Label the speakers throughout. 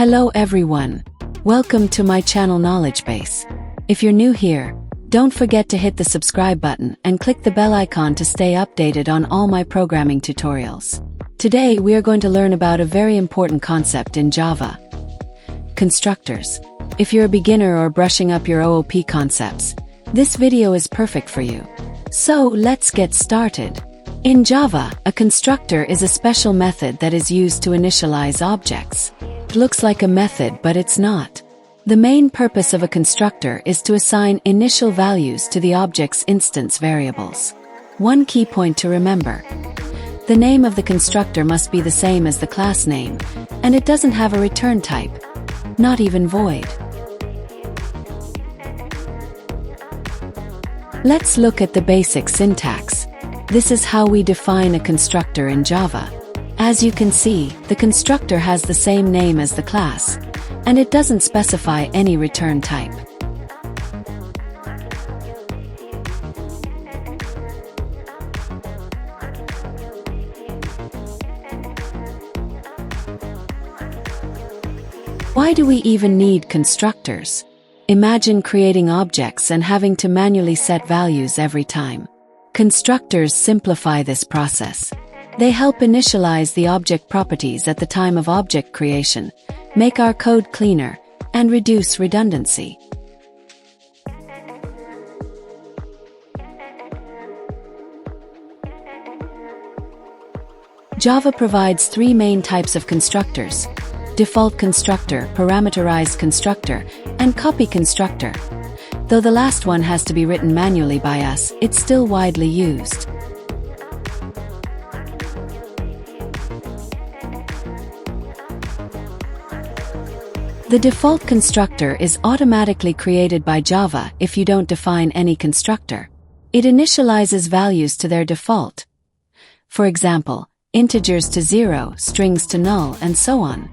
Speaker 1: Hello everyone. Welcome to my channel Knowledge Base. If you're new here, don't forget to hit the subscribe button and click the bell icon to stay updated on all my programming tutorials. Today we are going to learn about a very important concept in Java: constructors. If you're a beginner or brushing up your OOP concepts, this video is perfect for you. So let's get started. In Java, a constructor is a special method that is used to initialize objects. It looks like a method, but it's not. The main purpose of a constructor is to assign initial values to the object's instance variables. One key point to remember: the name of the constructor must be the same as the class name, and it doesn't have a return type, not even void. Let's look at the basic syntax. This is how we define a constructor in Java. As you can see, the constructor has the same name as the class, and it doesn't specify any return type. Why do we even need constructors? Imagine creating objects and having to manually set values every time. Constructors simplify this process. They help initialize the object properties at the time of object creation, make our code cleaner, and reduce redundancy. Java provides three main types of constructors: default constructor, parameterized constructor, and copy constructor. Though the last one has to be written manually by us, it's still widely used. The default constructor is automatically created by Java if you don't define any constructor. It initializes values to their default. For example, integers to 0, strings to null, and so on.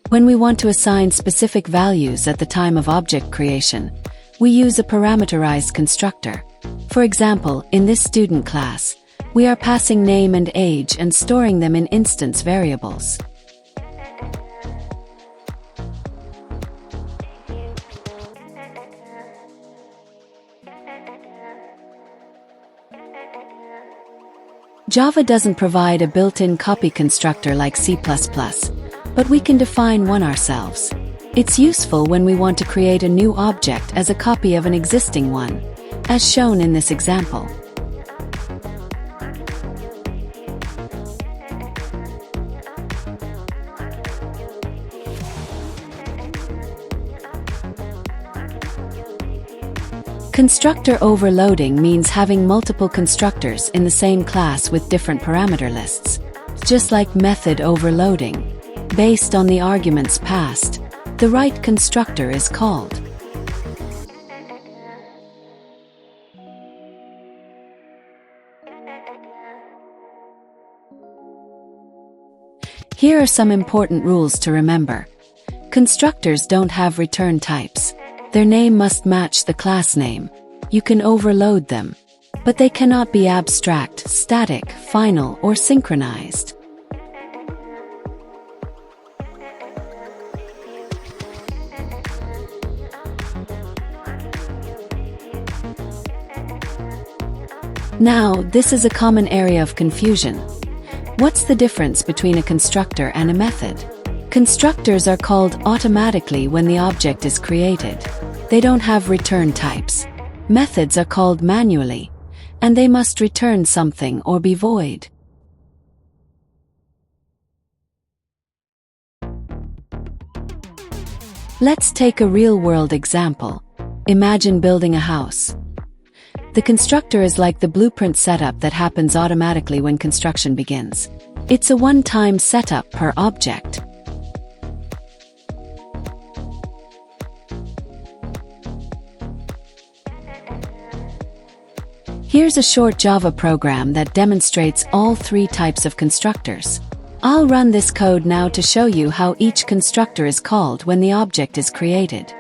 Speaker 1: When we want to assign specific values at the time of object creation, we use a parameterized constructor. For example, in this student class, we are passing name and age and storing them in instance variables. Java doesn't provide a built-in copy constructor like C++, but we can define one ourselves. It's useful when we want to create a new object as a copy of an existing one, as shown in this example. Constructor overloading means having multiple constructors in the same class with different parameter lists. Just like method overloading. Based on the arguments passed, the right constructor is called. Here are some important rules to remember. Constructors don't have return types. Their name must match the class name. You can overload them, but they cannot be abstract, static, final, or synchronized. Now, this is a common area of confusion. What's the difference between a constructor and a method? Constructors are called automatically when the object is created. They don't have return types. Methods are called manually, and they must return something or be void. Let's take a real-world example. Imagine building a house. The constructor is like the blueprint setup that happens automatically when construction begins. It's a one-time setup per object. Here's a short Java program that demonstrates all three types of constructors. I'll run this code now to show you how each constructor is called when the object is created.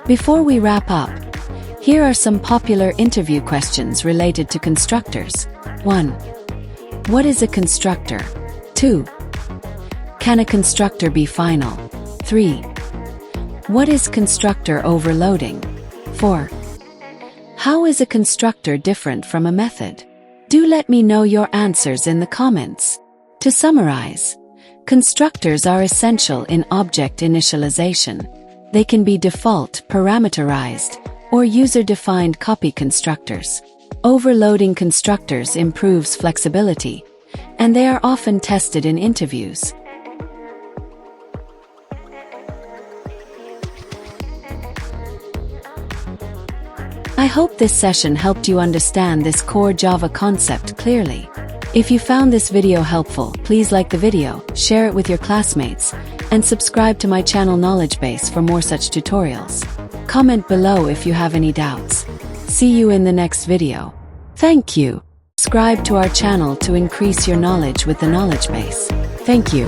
Speaker 1: Before we wrap up, here are some popular interview questions related to constructors. 1. What is a constructor? 2. Can a constructor be final? 3. What is constructor overloading? 4. How is a constructor different from a method? Do let me know your answers in the comments. To summarize, constructors are essential in object initialization. They can be default, parameterized, or user-defined copy constructors. Overloading constructors improves flexibility, and they are often tested in interviews. I hope this session helped you understand this core Java concept clearly. If you found this video helpful, please like the video, share it with your classmates, and subscribe to my channel Knowledge Base for more such tutorials. Comment below if you have any doubts. See you in the next video. Thank you. Subscribe to our channel to increase your knowledge with the knowledge base. Thank you.